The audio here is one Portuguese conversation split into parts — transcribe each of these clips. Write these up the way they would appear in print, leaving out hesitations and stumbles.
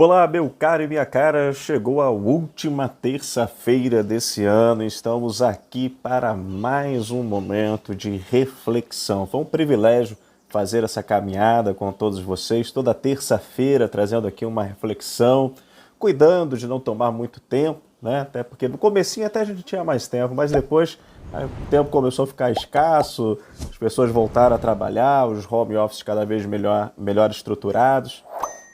Olá, meu caro e minha cara, chegou a última terça-feira desse ano, estamos aqui para mais um momento de reflexão. Foi um privilégio fazer essa caminhada com todos vocês, toda terça-feira trazendo aqui uma reflexão, cuidando de não tomar muito tempo, né? Até porque no comecinho até a gente tinha mais tempo, mas depois o tempo começou a ficar escasso, as pessoas voltaram a trabalhar, os home office cada vez melhor estruturados.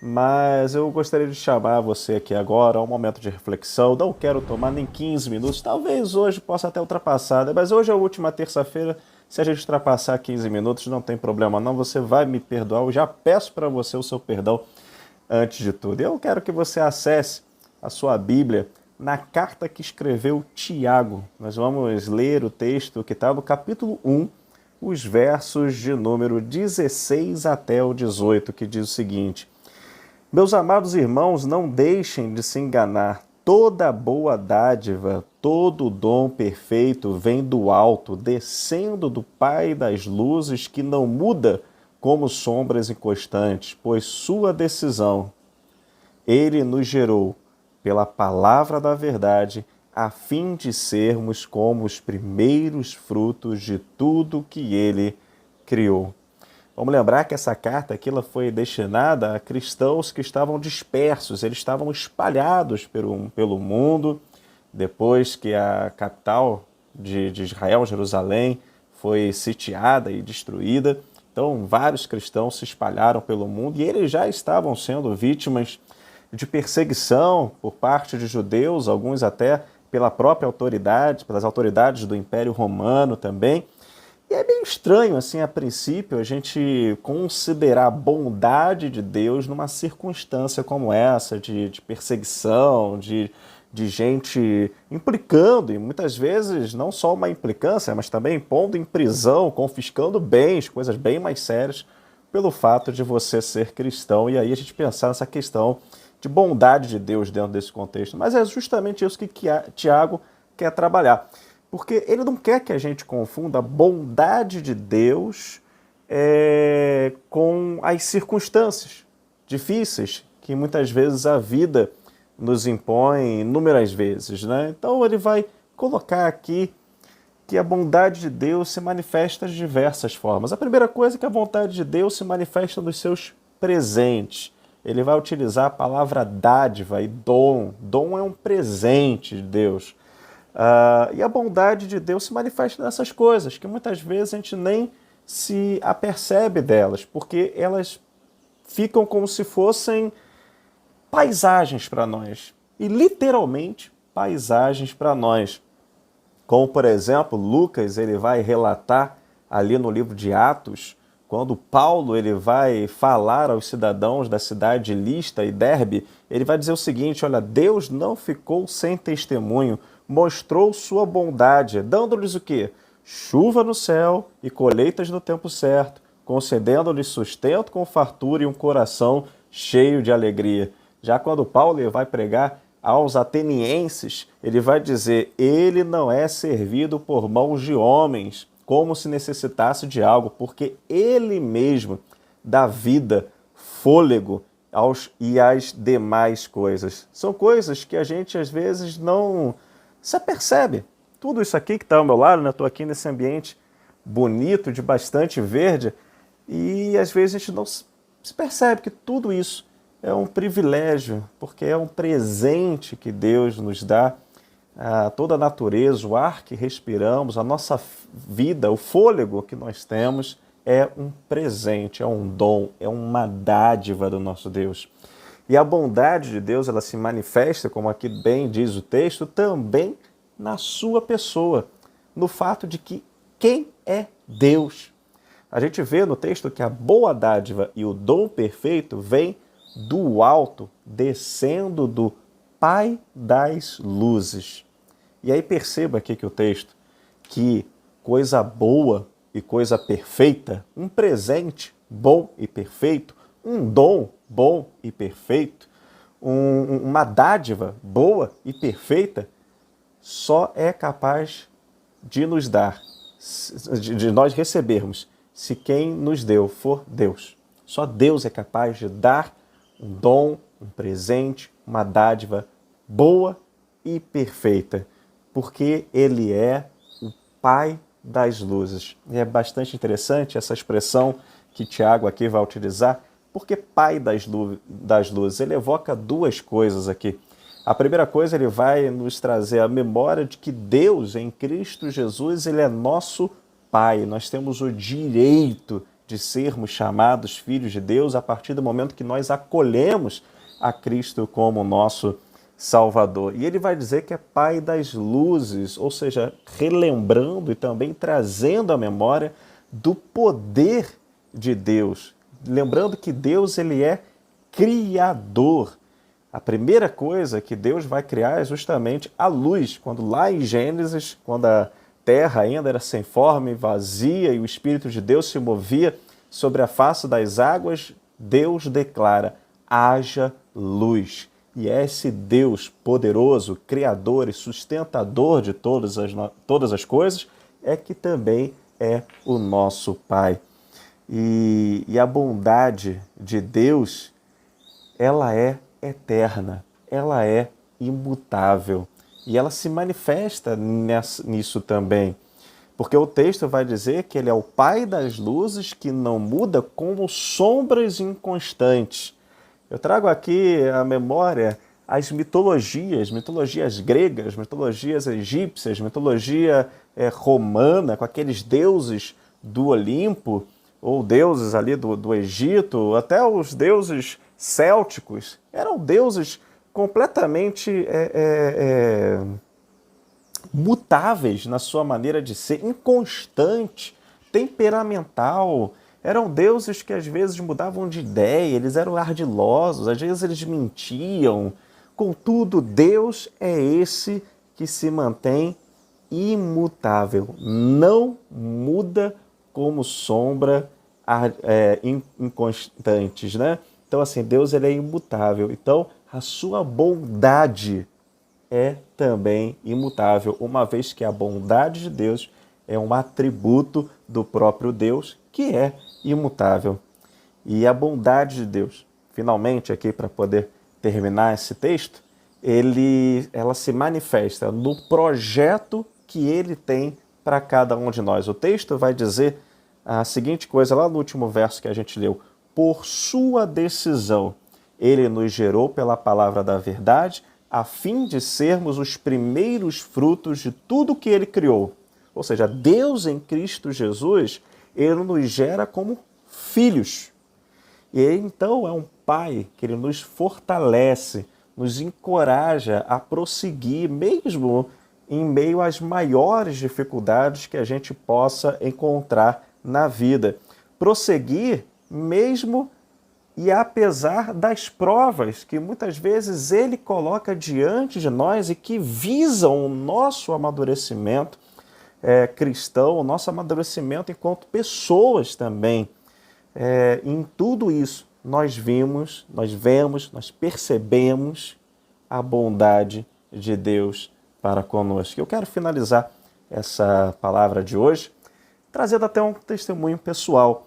Mas eu gostaria de chamar você aqui agora a um momento de reflexão. Não quero tomar nem 15 minutos, talvez hoje possa até ultrapassar, né? Mas hoje é a última terça-feira. Se a gente ultrapassar 15 minutos, não tem problema não, você vai me perdoar. Eu já peço para você o seu perdão antes de tudo. Eu quero que você acesse a sua Bíblia na carta que escreveu Tiago. Nós vamos ler o texto que está no capítulo 1, os versos de número 16 até o 18, que diz o seguinte: Meus amados irmãos, não deixem de se enganar. Toda boa dádiva, todo dom perfeito vem do alto, descendo do Pai das luzes, que não muda como sombras inconstantes, pois sua decisão, ele nos gerou pela palavra da verdade, a fim de sermos como os primeiros frutos de tudo que ele criou. Vamos lembrar que essa carta aqui ela foi destinada a cristãos que estavam dispersos, eles estavam espalhados pelo mundo, depois que a capital de Israel, Jerusalém, foi sitiada e destruída. Então, vários cristãos se espalharam pelo mundo e eles já estavam sendo vítimas de perseguição por parte de judeus, alguns até pela própria autoridade, pelas autoridades do Império Romano também. E é meio estranho, assim, a princípio, a gente considerar a bondade de Deus numa circunstância como essa, de perseguição, de gente implicando, e muitas vezes não só uma implicância, mas também pondo em prisão, confiscando bens, coisas bem mais sérias, pelo fato de você ser cristão. E aí a gente pensar nessa questão de bondade de Deus dentro desse contexto. Mas é justamente isso que Tiago quer trabalhar. Porque ele não quer que a gente confunda a bondade de Deus com as circunstâncias difíceis que muitas vezes a vida nos impõe inúmeras vezes, né? Então ele vai colocar aqui que a bondade de Deus se manifesta de diversas formas. A primeira coisa é que a vontade de Deus se manifesta nos seus presentes. Ele vai utilizar a palavra dádiva e dom. Dom é um presente de Deus. E a bondade de Deus se manifesta nessas coisas, que muitas vezes a gente nem se apercebe delas, porque elas ficam como se fossem paisagens para nós. E literalmente paisagens para nós. Como, por exemplo, Lucas ele vai relatar ali no livro de Atos, quando Paulo ele vai falar aos cidadãos da cidade de Lista e Derbe, ele vai dizer o seguinte: olha, Deus não ficou sem testemunho, mostrou sua bondade, dando-lhes o quê? Chuva no céu e colheitas no tempo certo, concedendo-lhes sustento com fartura e um coração cheio de alegria. Já quando Paulo vai pregar aos atenienses, ele vai dizer: ele não é servido por mãos de homens, como se necessitasse de algo, porque ele mesmo dá vida, fôlego e às demais coisas. São coisas que a gente às vezes não se apercebe. Tudo isso aqui que está ao meu lado, né? Estou aqui nesse ambiente bonito, de bastante verde, e às vezes a gente não se percebe que tudo isso é um privilégio, porque é um presente que Deus nos dá. Toda a natureza, o ar que respiramos, a nossa vida, o fôlego que nós temos é um presente, é um dom, é uma dádiva do nosso Deus. E a bondade de Deus, ela se manifesta, como aqui bem diz o texto, também na sua pessoa, no fato de que quem é Deus? A gente vê no texto que a boa dádiva e o dom perfeito vem do alto, descendo do Pai das luzes. E aí perceba aqui que o texto, que coisa boa e coisa perfeita, um presente bom e perfeito, um dom bom e perfeito, uma dádiva boa e perfeita, só é capaz de nos dar, de nós recebermos, se quem nos deu for Deus. Só Deus é capaz de dar um dom um presente, uma dádiva boa e perfeita, porque Ele é o Pai das luzes. E é bastante interessante essa expressão que Tiago aqui vai utilizar, porque Pai das luzes, ele evoca duas coisas aqui. A primeira coisa, ele vai nos trazer a memória de que Deus, em Cristo Jesus, ele é nosso Pai. Nós temos o direito de sermos chamados filhos de Deus a partir do momento que nós acolhemos a Cristo como nosso Salvador. E ele vai dizer que é Pai das luzes, ou seja, relembrando e também trazendo a memória do poder de Deus. Lembrando que Deus, ele é criador. A primeira coisa que Deus vai criar é justamente a luz. Quando lá em Gênesis, quando a terra ainda era sem forma e vazia e o Espírito de Deus se movia sobre a face das águas, Deus declara: haja luz. E é esse Deus poderoso, criador e sustentador de todas as coisas, é que também é o nosso Pai. E a bondade de Deus, ela é eterna, ela é imutável. E ela se manifesta nisso também. Porque o texto vai dizer que ele é o Pai das luzes que não muda como sombras inconstantes. Eu trago aqui à memória as mitologias gregas, mitologias egípcias, mitologia romana, com aqueles deuses do Olimpo, ou deuses ali do Egito, até os deuses célticos. Eram deuses completamente mutáveis na sua maneira de ser, inconstante, temperamental. Eram deuses que às vezes mudavam de ideia, eles eram ardilosos, às vezes eles mentiam. Contudo, Deus é esse que se mantém imutável, não muda como sombra inconstantes, né? Então, assim, Deus ele é imutável. Então, a sua bondade é também imutável, uma vez que a bondade de Deus é um atributo do próprio Deus, que é imutável. E a bondade de Deus, finalmente, aqui para poder terminar esse texto, ela se manifesta no projeto que ele tem para cada um de nós. O texto vai dizer a seguinte coisa, lá no último verso que a gente leu: por sua decisão, ele nos gerou pela palavra da verdade, a fim de sermos os primeiros frutos de tudo que ele criou. Ou seja, Deus em Cristo Jesus, ele nos gera como filhos. E ele, então, é um Pai que ele nos fortalece, nos encoraja a prosseguir, mesmo em meio às maiores dificuldades que a gente possa encontrar na vida. Prosseguir mesmo e apesar das provas que muitas vezes ele coloca diante de nós e que visam o nosso amadurecimento cristão, o nosso amadurecimento enquanto pessoas também. Em tudo isso, nós vemos, nós percebemos a bondade de Deus para conosco. Eu quero finalizar essa palavra de hoje trazendo até um testemunho pessoal.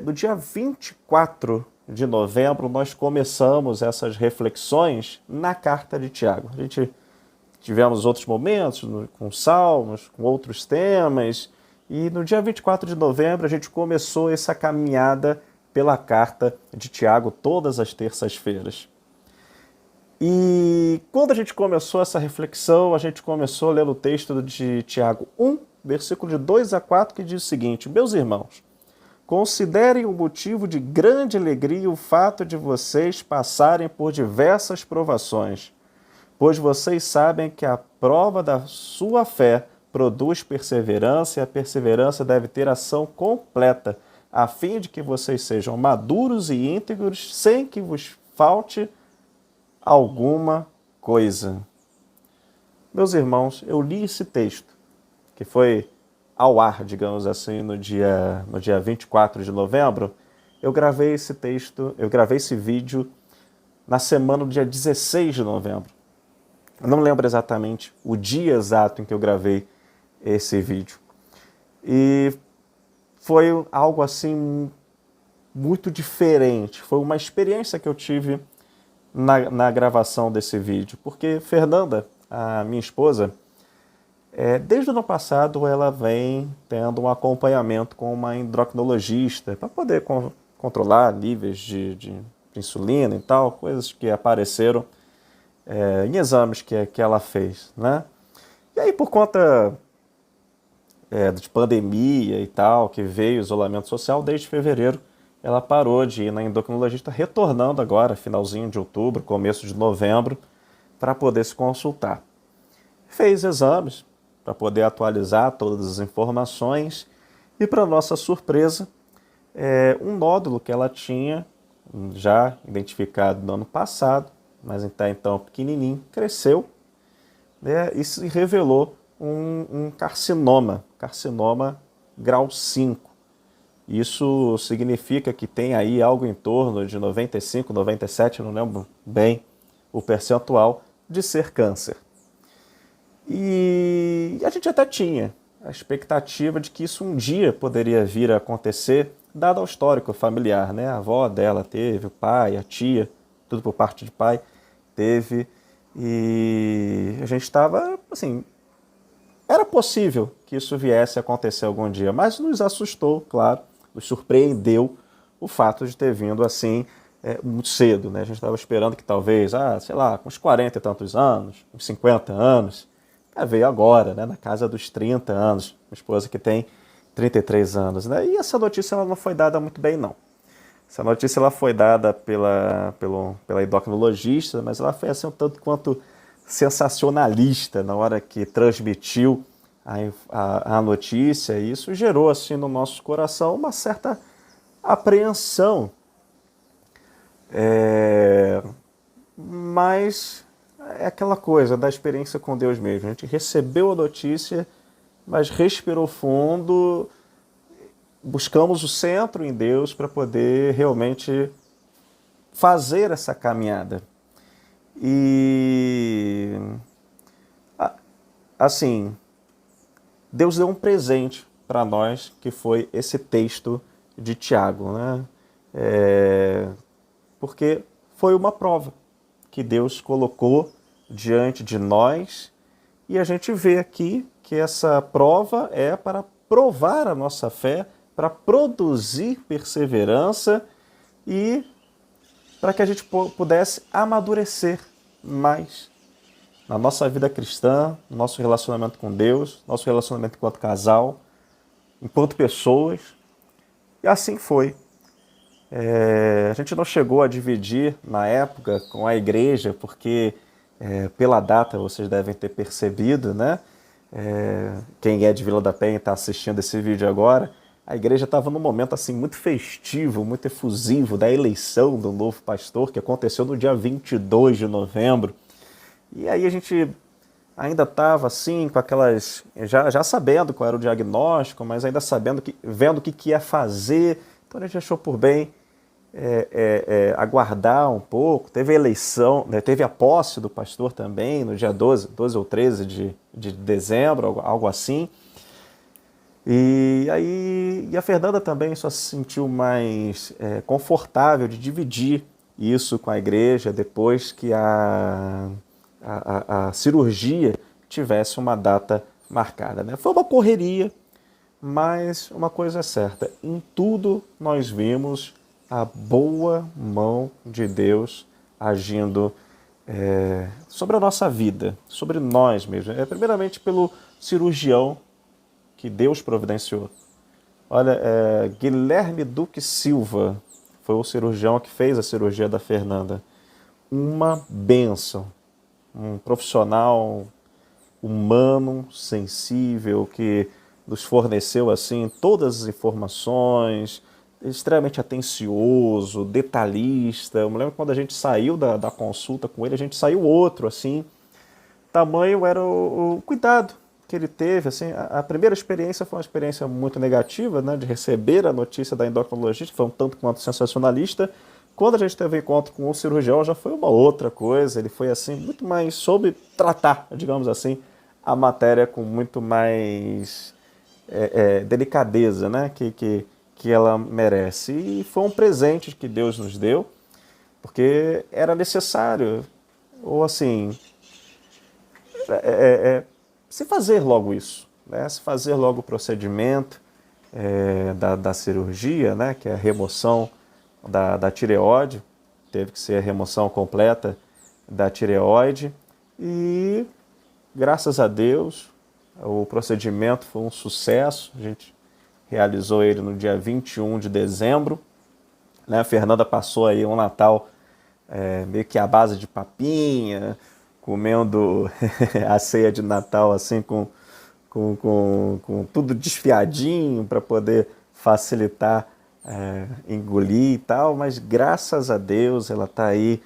No dia 24 de novembro, nós começamos essas reflexões na carta de Tiago. A gente tivemos outros momentos com salmos, com outros temas, e no dia 24 de novembro a gente começou essa caminhada pela carta de Tiago todas as terças-feiras. E quando a gente começou essa reflexão, a gente começou lendo o texto de Tiago 1, versículo de 2 a 4, que diz o seguinte: meus irmãos, considerem um motivo de grande alegria o fato de vocês passarem por diversas provações, pois vocês sabem que a prova da sua fé produz perseverança, e a perseverança deve ter ação completa, a fim de que vocês sejam maduros e íntegros, sem que vos falte alguma coisa. Meus irmãos, eu li esse texto, que foi ao ar, digamos assim, no dia 24 de novembro. Eu gravei esse texto, eu gravei esse vídeo na semana do dia 16 de novembro. Eu não lembro exatamente o dia exato em que eu gravei esse vídeo. E foi algo assim muito diferente. Foi uma experiência que eu tive na gravação desse vídeo? Porque Fernanda, a minha esposa, desde o ano passado ela vem tendo um acompanhamento com uma endocrinologista para poder controlar níveis de insulina e tal, coisas que apareceram em exames que ela fez, né? E aí, por conta de pandemia e tal, que veio o isolamento social, desde fevereiro ela parou de ir na endocrinologista, retornando agora, finalzinho de outubro, começo de novembro, para poder se consultar. Fez exames para poder atualizar todas as informações e, para nossa surpresa, um nódulo que ela tinha, já identificado no ano passado, mas até então pequenininho, cresceu, né, e se revelou um carcinoma grau 5. Isso significa que tem aí algo em torno de 95, 97, não lembro bem o percentual, de ser câncer. E a gente até tinha a expectativa de que isso um dia poderia vir a acontecer, dado ao histórico familiar, né? A avó dela teve, o pai, a tia, tudo por parte de pai, teve. E a gente estava, assim, era possível que isso viesse a acontecer algum dia, mas nos assustou, claro, nos surpreendeu o fato de ter vindo assim muito cedo, né? A gente estava esperando que talvez, sei lá, com uns 40 e tantos anos, uns 50 anos, veio agora, né? Na casa dos 30 anos, uma esposa que tem 33 anos, né? E essa notícia ela não foi dada muito bem, não. Essa notícia ela foi dada pela endocrinologista, mas ela foi assim um tanto quanto sensacionalista na hora que transmitiu a notícia, e isso gerou assim no nosso coração uma certa apreensão. Mas é aquela coisa da experiência com Deus mesmo. A gente recebeu a notícia, mas respirou fundo, buscamos o centro em Deus para poder realmente fazer essa caminhada. E assim, Deus deu um presente para nós, que foi esse texto de Tiago, né? Porque foi uma prova que Deus colocou diante de nós, e a gente vê aqui que essa prova é para provar a nossa fé, para produzir perseverança e para que a gente pudesse amadurecer mais na nossa vida cristã, no nosso relacionamento com Deus, nosso relacionamento enquanto casal, enquanto pessoas. E assim foi. A gente não chegou a dividir na época com a igreja, porque pela data vocês devem ter percebido, né? Quem é de Vila da Penha e está assistindo esse vídeo agora, a igreja estava num momento assim muito festivo, muito efusivo da eleição do novo pastor, que aconteceu no dia 22 de novembro. E aí a gente ainda estava assim, com aquelas, já sabendo qual era o diagnóstico, mas ainda vendo o que ia fazer. Então a gente achou por bem aguardar um pouco. Teve a eleição, né, teve a posse do pastor também, no dia 12 ou 13 de dezembro, algo assim. E aí a Fernanda também só se sentiu mais confortável de dividir isso com a igreja depois que a cirurgia tivesse uma data marcada, né? Foi uma correria, mas uma coisa é certa, em tudo nós vimos a boa mão de Deus agindo sobre a nossa vida, sobre nós mesmos. Primeiramente pelo cirurgião que Deus providenciou. Olha, Guilherme Duque Silva foi o cirurgião que fez a cirurgia da Fernanda. Uma bênção, um profissional humano, sensível, que nos forneceu assim todas as informações, extremamente atencioso, detalhista. Eu me lembro que quando a gente saiu da consulta com ele, a gente saiu outro, assim, tamanho era o cuidado que ele teve. Assim, a primeira experiência foi uma experiência muito negativa, né, de receber a notícia da endocrinologista, foi um tanto quanto sensacionalista. Quando a gente teve um encontro com o cirurgião, já foi uma outra coisa. Ele foi assim muito mais, soube tratar, digamos assim, a matéria com muito mais delicadeza, né, que ela merece. E foi um presente que Deus nos deu, porque era necessário, ou assim, se fazer logo isso, né? Se fazer logo o procedimento da cirurgia, né? Que é a remoção da tireoide, teve que ser a remoção completa da tireoide e, graças a Deus, o procedimento foi um sucesso. A gente realizou ele no dia 21 de dezembro. Né? A Fernanda passou aí um Natal meio que à base de papinha, comendo a ceia de Natal assim com tudo desfiadinho para poder facilitar engolir e tal, mas graças a Deus ela está aí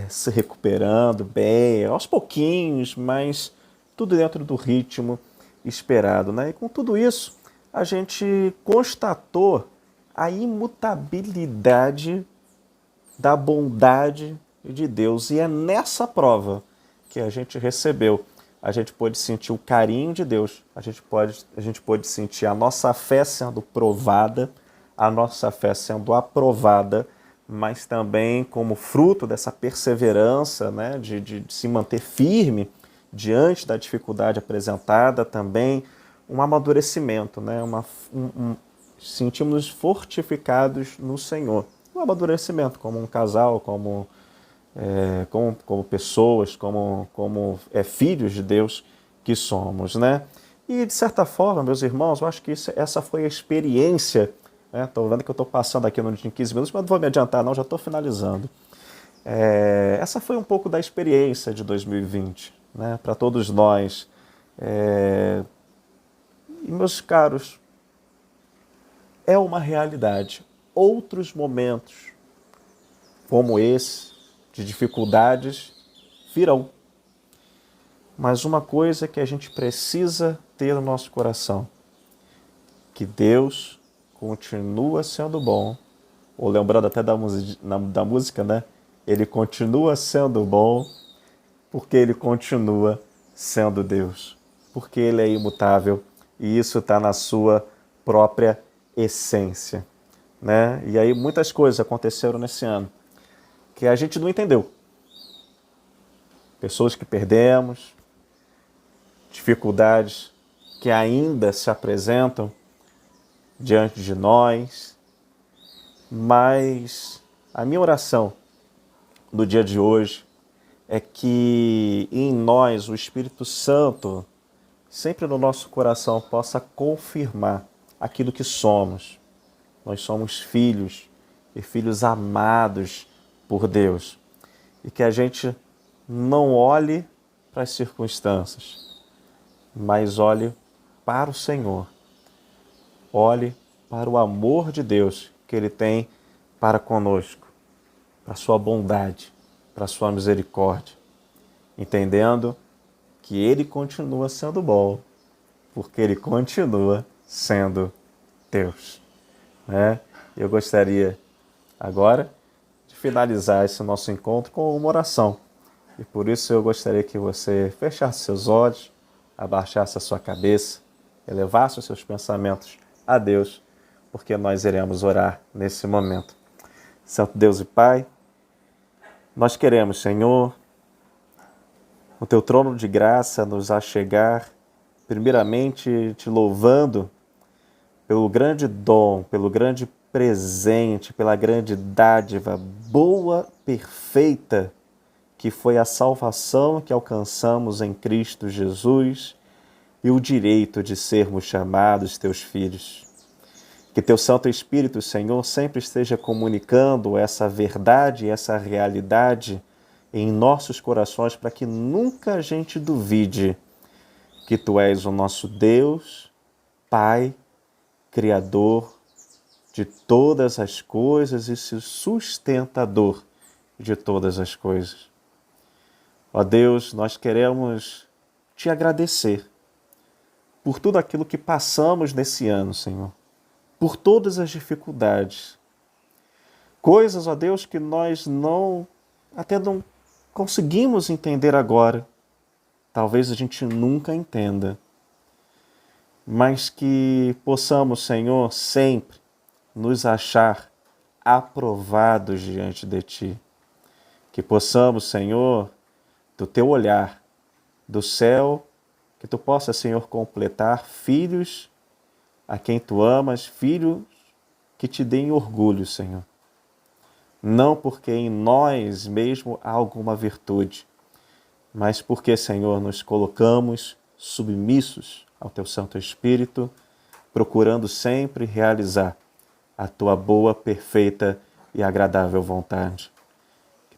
se recuperando bem, aos pouquinhos, mas tudo dentro do ritmo esperado, né? E com tudo isso, a gente constatou a imutabilidade da bondade de Deus. E é nessa prova que a gente recebeu. A gente pôde sentir o carinho de Deus, a gente pôde sentir a nossa fé sendo provada, a nossa fé sendo aprovada, mas também como fruto dessa perseverança, né, de se manter firme diante da dificuldade apresentada, também um amadurecimento, né, sentimos-nos fortificados no Senhor. Um amadurecimento como um casal, como pessoas, como filhos de Deus que somos, né? E, de certa forma, meus irmãos, eu acho que essa foi a experiência, né? Estou vendo que eu estou passando aqui em 15 minutos, mas não vou me adiantar não, já estou finalizando. Essa foi um pouco da experiência de 2020, né? Para todos nós. E, meus caros, é uma realidade. Outros momentos, como esse, de dificuldades, virão. Mas uma coisa que a gente precisa ter no nosso coração, que Deus continua sendo bom, ou lembrando até da música, né? Ele continua sendo bom, porque Ele continua sendo Deus. Porque Ele é imutável, e isso está na sua própria essência, né? E aí muitas coisas aconteceram nesse ano que a gente não entendeu. Pessoas que perdemos, dificuldades que ainda se apresentam diante de nós, mas a minha oração do dia de hoje é que em nós o Espírito Santo, sempre no nosso coração, possa confirmar aquilo que somos. Nós somos filhos e filhos amados por Deus. E que a gente não olhe para as circunstâncias, mas olhe para o Senhor. Olhe para o amor de Deus que Ele tem para conosco, para a sua bondade, para a sua misericórdia, entendendo que Ele continua sendo bom, porque Ele continua sendo Deus. Né? Eu gostaria agora de finalizar esse nosso encontro com uma oração. E por isso eu gostaria que você fechasse seus olhos, abaixasse a sua cabeça, elevasse os seus pensamentos a Deus, porque nós iremos orar nesse momento. Santo Deus e Pai, nós queremos, Senhor, no Teu trono de graça nos achegar, primeiramente te louvando pelo grande dom, pelo grande presente, pela grande dádiva boa, perfeita, que foi a salvação que alcançamos em Cristo Jesus e o direito de sermos chamados Teus filhos. Que Teu Santo Espírito, Senhor, sempre esteja comunicando essa verdade, essa realidade em nossos corações, para que nunca a gente duvide que Tu és o nosso Deus, Pai, Criador de todas as coisas e sustentador de todas as coisas. Ó Deus, nós queremos Te agradecer por tudo aquilo que passamos nesse ano, Senhor, por todas as dificuldades. Coisas, ó Deus, que nós até não conseguimos entender agora. Talvez a gente nunca entenda. Mas que possamos, Senhor, sempre nos achar aprovados diante de Ti. Que possamos, Senhor, do teu olhar, do céu, que tu possa, Senhor, completar filhos a quem tu amas, filhos que te deem orgulho, Senhor. Não porque em nós mesmo há alguma virtude, mas porque, Senhor, nos colocamos submissos ao teu Santo Espírito, procurando sempre realizar a tua boa, perfeita e agradável vontade. Que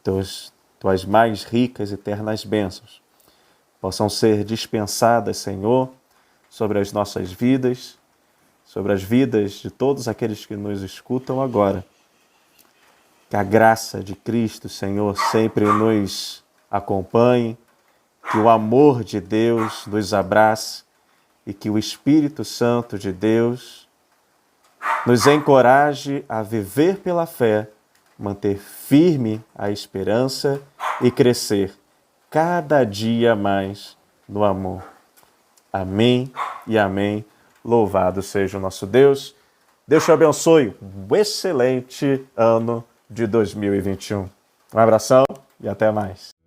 tuas mais ricas e eternas bênçãos possam ser dispensadas, Senhor, sobre as nossas vidas, sobre as vidas de todos aqueles que nos escutam agora. Que a graça de Cristo, Senhor, sempre nos acompanhe, que o amor de Deus nos abrace e que o Espírito Santo de Deus nos encoraje a viver pela fé, manter firme a esperança e crescer cada dia mais no amor. Amém e amém. Louvado seja o nosso Deus. Deus te abençoe. Um excelente ano de 2021. Um abração e até mais.